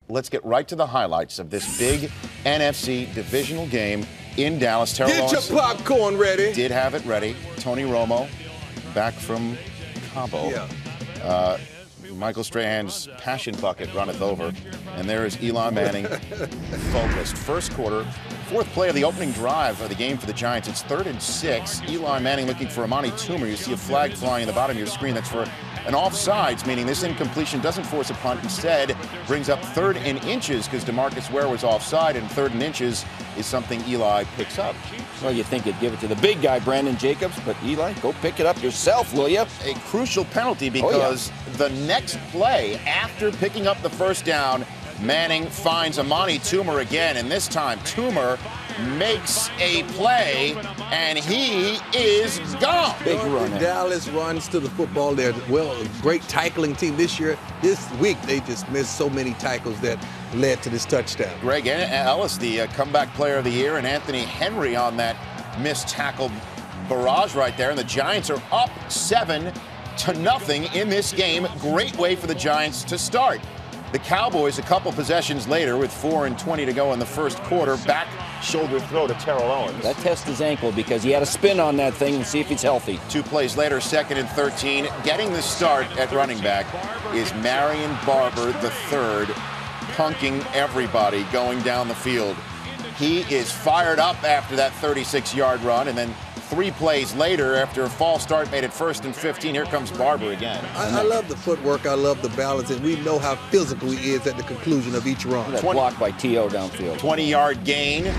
Let's get right to the highlights of this big NFC divisional game in Dallas. Get your popcorn ready. Did have it ready. Tony Romo back from Cabo. Yeah. Michael Strahan's passion bucket runneth over. And there is Eli Manning focused. First quarter, fourth play of the opening drive of the game for the Giants. It's 3rd and 6. Eli Manning looking for Amani Toomer. You see a flag flying in the bottom of your screen. That's for an offsides, meaning this incompletion doesn't force a punt. Instead, brings up 3rd and inches because DeMarcus Ware was offside, and 3rd and inches is something Eli picks up. Well, you think you'd give it to the big guy, Brandon Jacobs, but Eli, go pick it up yourself, will you? A crucial penalty because the next play after picking up the first down, Manning finds Amani Toomer again, and this time Toomer makes a play, and he is gone. Big run. Dallas runs to the football. They're a great tackling team this year. This week, they just missed so many tackles that led to this touchdown. Greg Ellis, the comeback player of the year, and Anthony Henry on that missed tackle barrage right there. And the Giants are up 7-0 in this game. Great way for the Giants to start. The Cowboys, a couple possessions later, with 4:20 to go in the first quarter, back shoulder throw to Terrell Owens. That tests his ankle because he had a spin on that thing and see if he's healthy. 2 plays later, 2nd and 13. Getting the start at running back is Marion Barber III, punking everybody going down the field. He is fired up after that 36-yard run, and then 3 plays later, after a false start made it 1st and 15, here comes Barber again. I love the footwork. I love the balance, and we know how physical he is at the conclusion of each run. That block by T.O. downfield. 20-yard gain.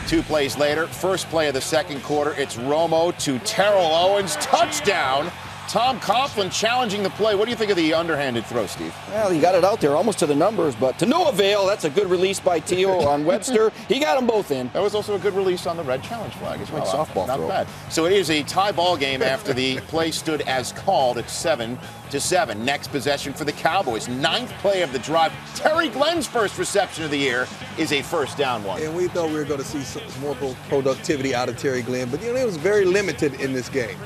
2 plays later, first play of the second quarter, it's Romo to Terrell Owens, touchdown. Tom Coughlin challenging the play. What do you think of the underhanded throw, Steve? Well, he got it out there almost to the numbers, but to no avail. That's a good release by T.O. on Webster. He got them both in. That was also a good release on the red challenge flag as well. Softball Not throw. bad. So it is a tie ball game after the play stood as called at 7-7. Next possession for the Cowboys. 9th play of the drive. Terry Glenn's first reception of the year is a first down one. And we thought we were going to see some more productivity out of Terry Glenn, but it was very limited in this game.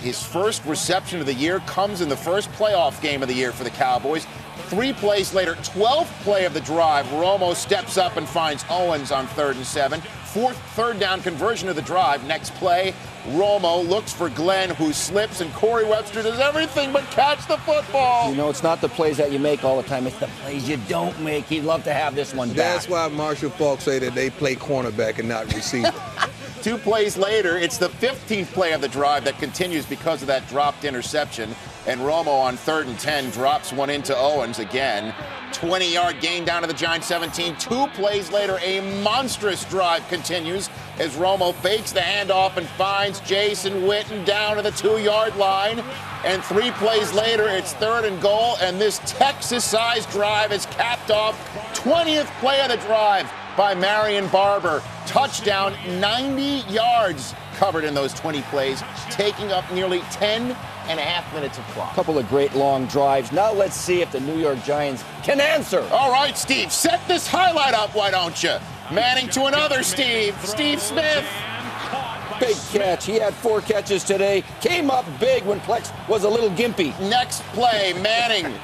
His first reception of the year comes in the first playoff game of the year for the Cowboys. 3 plays later, 12th play of the drive, Romo steps up and finds Owens on 3rd and 7. 4th third down conversion of the drive. Next play, Romo looks for Glenn, who slips, and Corey Webster does everything but catch the football. You know, it's not the plays that you make all the time. It's the plays you don't make. He'd love to have this one back. That's why Marshall Faulk say that they play cornerback and not receiver. 2 plays later, it's the 15th play of the drive that continues because of that dropped interception. And Romo on 3rd and 10 drops one into Owens again. 20-yard gain down to the Giants 17. 2 plays later, a monstrous drive continues as Romo fakes the handoff and finds Jason Witten down to the 2-yard line. And 3 plays later, it's 3rd and goal, and this Texas-sized drive is capped off. 20th play of the drive by Marion Barber. Touchdown, 90 yards covered in those 20 plays, taking up nearly 10.5 minutes of clock. Couple of great long drives. Now let's see if the New York Giants can answer. All right, Steve, set this highlight up, why don't you? Manning to another Steve Smith. Big catch. He had 4 catches today. Came up big when Plex was a little gimpy. Next play, Manning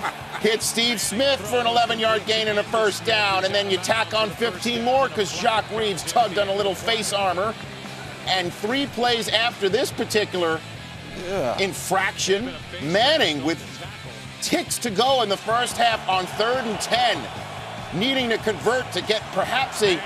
hits Steve Smith for an 11-yard gain and a first down, and then you tack on 15 more because Jacques Reeves tugged on a little face armor. And 3 plays after this particular infraction, Manning with ticks to go in the first half on 3rd and 10, needing to convert to get perhaps a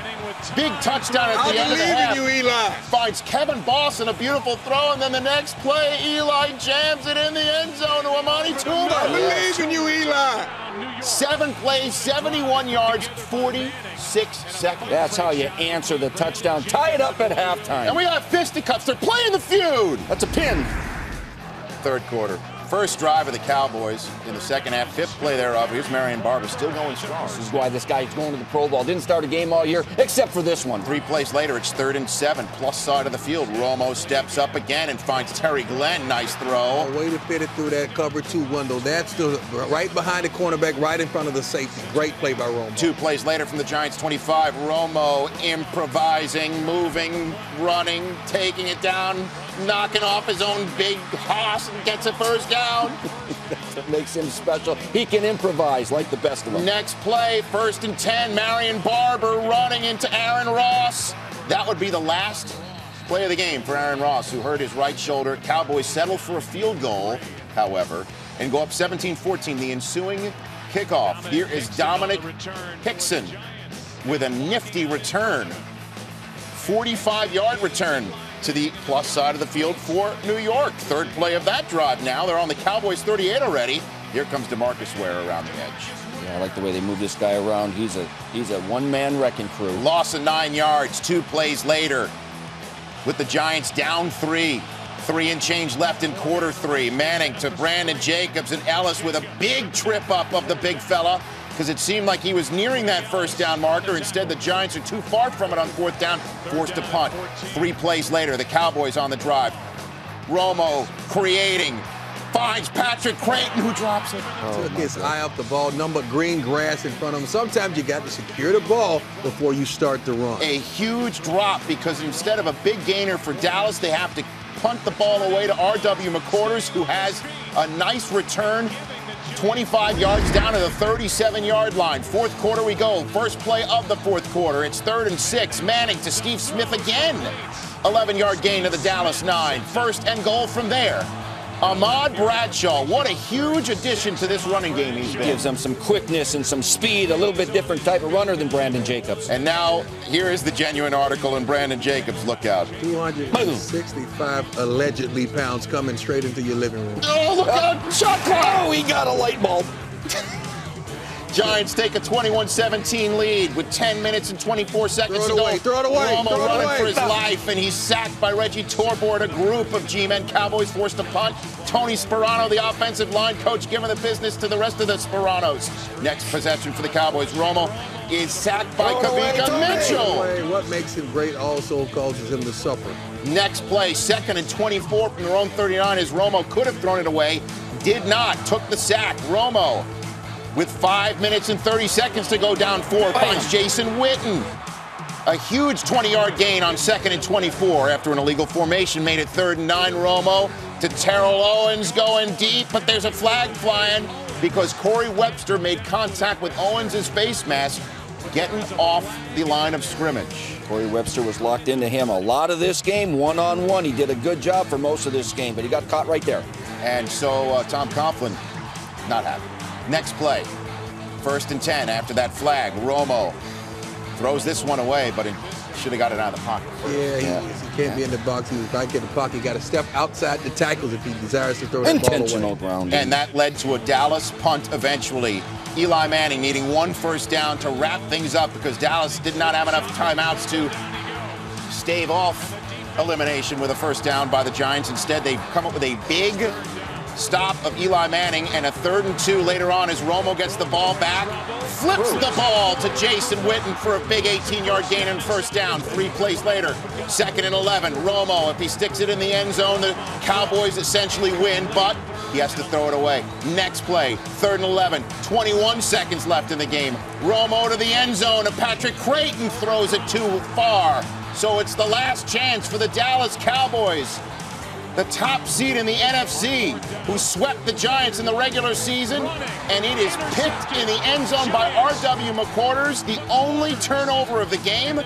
big touchdown at the end of the half. I believe in you, Eli. Finds Kevin Boss in a beautiful throw, and then the next play, Eli jams it in the end zone to Amani Toomer. I believe in you, Eli. 7 plays, 71 yards, 46 seconds. That's how you answer the touchdown. Tie it up at halftime. And we got fisticuffs. They're playing the feud. That's a pin. 3rd quarter. First drive of the Cowboys in the second half, 5th play thereof. Here's Marion Barber still going strong. This is why this guy's going to the Pro Bowl. Didn't start a game all year, except for this one. 3 plays later, it's 3rd and 7, plus side of the field. Romo steps up again and finds Terry Glenn. Nice throw. Way to fit it through that cover 2 window. That's right behind the cornerback, right in front of the safety. Great play by Romo. 2 plays later from the Giants 25, Romo improvising, moving, running, taking it down, knocking off his own big hoss and gets a first down. That's what makes him special. He can improvise like the best of them. Next play, 1st and 10, Marion Barber running into Aaron Ross. That would be the last play of the game for Aaron Ross, who hurt his right shoulder. Cowboys settle for a field goal, however, and go up 17-14. The ensuing kickoff. Here is Dominic Hickson with a nifty return. 45-yard return to the plus side of the field for New York. Third play of that drive now. They're on the Cowboys 38 already. Here comes DeMarcus Ware around the edge. Yeah, I like the way they move this guy around. He's a one-man wrecking crew. Loss of 9 yards, 2 plays later. With the Giants down 3. 3 and change left in quarter 3. Manning to Brandon Jacobs, and Ellis with a big trip up of the big fella, because it seemed like he was nearing that first down marker. Instead, the Giants are too far from it on 4th down, forced to punt. 3 plays later, the Cowboys on the drive. Romo creating, finds Patrick Creighton, who drops it. Took his eye off the ball, number green grass in front of him. Sometimes you got to secure the ball before you start the run. A huge drop, because instead of a big gainer for Dallas, they have to punt the ball away to R.W. McQuarters, who has a nice return, 25 yards down to the 37-yard line. 4th quarter we go. First play of the 4th quarter. It's 3rd and 6. Manning to Steve Smith again. 11-yard gain to the Dallas 9. 1st and goal from there. Ahmad Bradshaw, what a huge addition to this running game he's been. Gives them some quickness and some speed, a little bit different type of runner than Brandon Jacobs. And now, here is the genuine article in Brandon Jacobs. Look out. 265 allegedly pounds coming straight into your living room. Oh, look out! Shot clock! Oh, he got a light bulb. Giants take a 21-17 lead with 10 minutes and 24 seconds to go. Throw it away. Romo running for his life, and he's sacked by Reggie Torbord. A group of G-men. Cowboys forced to punt. Tony Sperano, the offensive line coach, giving the business to the rest of the Speranos. Next possession for the Cowboys. Romo is sacked by Kavika Mitchell. What makes him great also causes him to suffer. Next play, 2nd and 24 from their own 39, as Romo could have thrown it away. Did not. Took the sack. Romo, with 5 minutes and 30 seconds to go, down 4, finds Jason Witten. A huge 20-yard gain on 2nd and 24 after an illegal formation made it 3rd and 9. Romo to Terrell Owens going deep, but there's a flag flying because Corey Webster made contact with Owens' face mask, getting off the line of scrimmage. Corey Webster was locked into him a lot of this game, one-on-one. He did a good job for most of this game, but he got caught right there. And so Tom Coughlin, not happy. Next play, 1st and 10 after that flag. Romo throws this one away, but he should have got it out of the pocket. Yeah, he can't be in the box. He was back in the pocket. He got to step outside the tackles if he desires to throw that ball away. Intentional grounding. And that led to a Dallas punt eventually. Eli Manning needing 1 first down to wrap things up, because Dallas did not have enough timeouts to stave off elimination with a first down by the Giants. Instead, they come up with a big stop of Eli Manning, and a 3rd and 2 later on as Romo gets the ball back, flips the ball to Jason Witten for a big 18-yard gain and first down. 3 plays later, 2nd and 11. Romo, if he sticks it in the end zone, the Cowboys essentially win, but he has to throw it away. Next play, 3rd and 11, 21 seconds left in the game. Romo to the end zone, and Patrick Creighton throws it too far. So it's the last chance for the Dallas Cowboys, the top seed in the NFC, who swept the Giants in the regular season, and it is picked in the end zone by R.W. McQuarters, the only turnover of the game,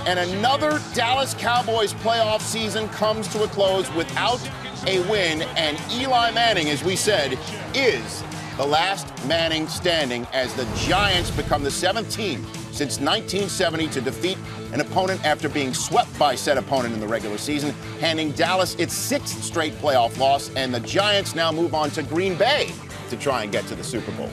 and another Dallas Cowboys playoff season comes to a close without a win, and Eli Manning, as we said, is the last Manning standing, as the Giants become the 7th team since 1970 to defeat an opponent after being swept by said opponent in the regular season, handing Dallas its 6th straight playoff loss, and the Giants now move on to Green Bay to try and get to the Super Bowl.